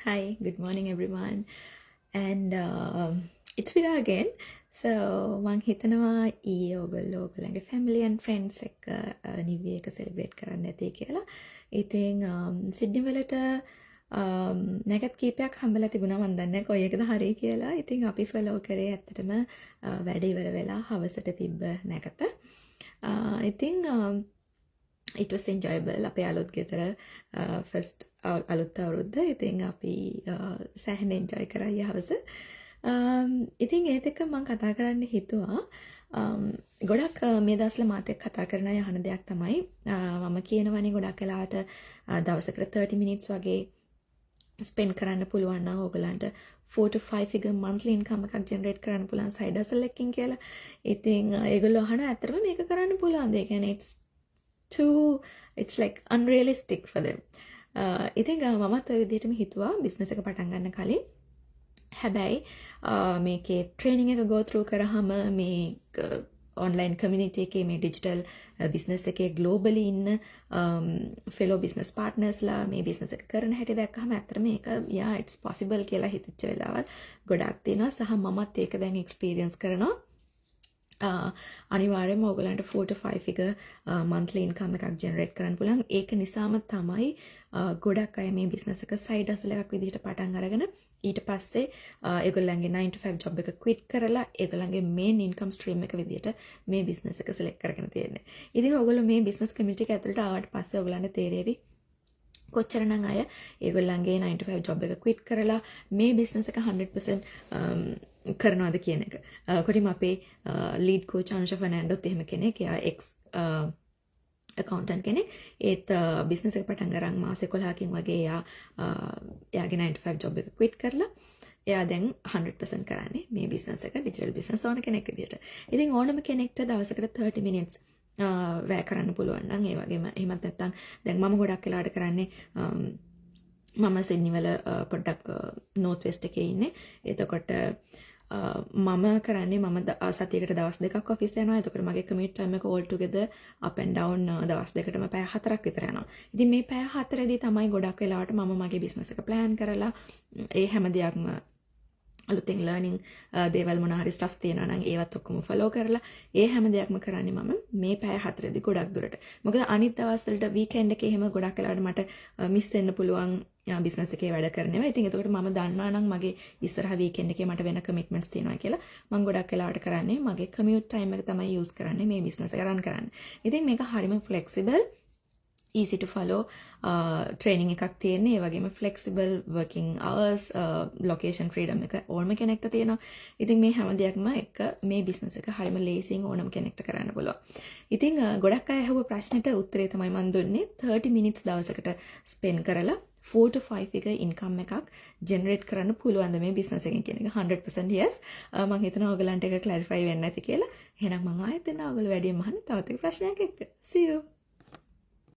Hi, good morning everyone. And it's Vida again. So මං හිතනවා ඊයේ ඔයගොල්ලෝගේ family and friends එක්ක new year එක celebrate කරන්න ඇති කියලා. ඉතින් සිඩ්නි වලට නැකත් කීපයක් හම්බලා තිබුණා මන් දන්නේ කොයි එකද හරි කියලා. ඉතින් අපි follow කරේ ඇත්තටම වැඩ ඉවර වෙලා හවසට තිබ්බ නැකත. ඉතින් it was enjoyable. අපේ අලුත් ගෙදර first අලුත් අවුරුද්ද. ඉතින් අපි සෑහෙන enjoy කරා ඊයේ හවස. ඉතින් ඒත් එක්ක මම කතා කරන්න හිතුවා ගොඩක් මේ දවස්වල මාත් එක්ක කතා කරන අය අහන දෙයක් තමයි මම කියනවනේ ගොඩක් වෙලාවට දවසකට 30 minutes වගේ spend කරන්න පුළුවන් නම් ඕගලන්ට 4 to 5 figure monthly income එකක් generate කරන්න පුළුවන් side hustle එකකින් කියලා. ඉතින් ඒගොල්ලෝ අහන ඇත්තටම මේක කරන්න පුළුවන්ද? ඒ කියන්නේ it's like unrealistic for them. ඉතින් මමත් ඔය විදිහටම හිතුවා business එක පටන් ගන්න කලින්. හැබැයි මේකේ training එක go through කරාම මේ online community එකේ මේ digital business එකේ globally ඉන්න fellow business partners ලා මේ business එක කරන හැටි දැක්කම ඇත්තට මේක yeah it's possible කියලා හිතච්ච වෙලාවල් ගොඩක් තියෙනවා සහ මමත් ඒක දැන් experience කරනවා. අනිවාර්යයෙන්ම ඔයගලන්ට 4 to 5 figure monthly income එකක් generate කරන්න පුළුවන්. ඒක නිසාම තමයි ගොඩක් අය මේ business එක side hustle එකක් විදිහට පටන් අරගෙන ඊට පස්සේ ඒගොල්ලන්ගේ 9 to 5 job එක quit කරලා ඒගොල්ලන්ගේ main income stream එක විදිහට මේ business එක select කරගෙන තියෙන්නේ. ඉතින් ඔයගොල්ලෝ මේ business community එක ඇතුළට ආවට පස්සේ ඔයගලන්ට තේරෙවි කොච්චරනම් අය ඒගොල්ලන්ගේ 9 to 5 job එක quit කරලා මේ business එක 100% කරනවාද කියන එක. කොටිම අපේ lead coach අනුෂ ෆර්නැන්ඩෝත් එහෙම කෙනෙක්. එයා ex accountant කෙනෙක්. ඒත් business එක පටන් ගන්න මාස 11කින් වගේ එයාගේ 9 to 5 job එක quit කරලා එයා දැන් 100% කරන්නේ මේ business එක digital business ඕන කෙනෙක් විදියට. ඉතින් ඕනම කෙනෙක්ට දවසකට 30 minutes වැය කරන්න පුළුවන් නම් ඒ වගේම එහෙමත් නැත්නම් දැන් මම ගොඩක් වෙලාවට කරන්නේ මම සිඩ්නි වල පොඩ්ඩක් north west එකේ ඉන්නේ. එතකොට මම කරන්නේ මම සතියකට දවස් දෙකක් ඔෆිස් යනවා. එතකොට මගේ commute time එක all together up and down දවස් දෙකටම පැය 4ක් විතර යනවා. ඉතින් මේ පැය 4ේදී තමයි ගොඩක් වෙලාවට මම මගේ business එක plan කරලා ඒ හැම දෙයක්ම අලුතෙන් learning දේවල් මොන හරි stuff තියෙනවා නම් ඒවත් ඔක්කොම follow කරලා ඒ හැම දෙයක්ම කරන්නේ මම මේ පැය 4ේදී ගොඩක් දුරට. මොකද අනිත් දවස් වලට weekend එකේ එහෙම ගොඩක් වෙලාවට මට miss වෙන්න පුළුවන් business එකේ වැඩ කරනවා. ඉතින් ඒකට මම දන්නවා නම් මගේ ඉස්සරහ weekend එකේ මට වෙන commitments තියෙනවා කියලා මම ගොඩක් වෙලාවට කරන්නේ මගේ commute time එක තමයි use කරන්නේ මේ business එක run කරන්න. ඉතින් මේක හරිම flexible, easy to follow training එකක් තියෙන්නේ. ඒ වගේම flexible working hours, location freedom එක ඕනම කෙනෙක්ට තියෙනවා. ඉතින් මේ හැම දෙයක්ම එක මේ business එක හරිම ලේසියෙන් ඕනම කෙනෙක්ට කරන්න පුළුවන්. ඉතින් ගොඩක් අය අහුව ප්‍රශ්නෙට උත්තරේ තමයි මම දුන්නේ 30 minutes දවසකට spend කරලා 4 to 5 figure income එකක් generate කරන්න පුළුවන්ද මේ business එකෙන් කියන එක 100% yes. මම හිතනවා ඔයගලන්ට ඒක clarify වෙන්න ඇති කියලා. එහෙනම් මම ආයෙත් එනවා ඔයගොල්ලෝ වැඩියෙන් අහන්න තවත් එක ප්‍රශ්නයක් එක්ක. See you.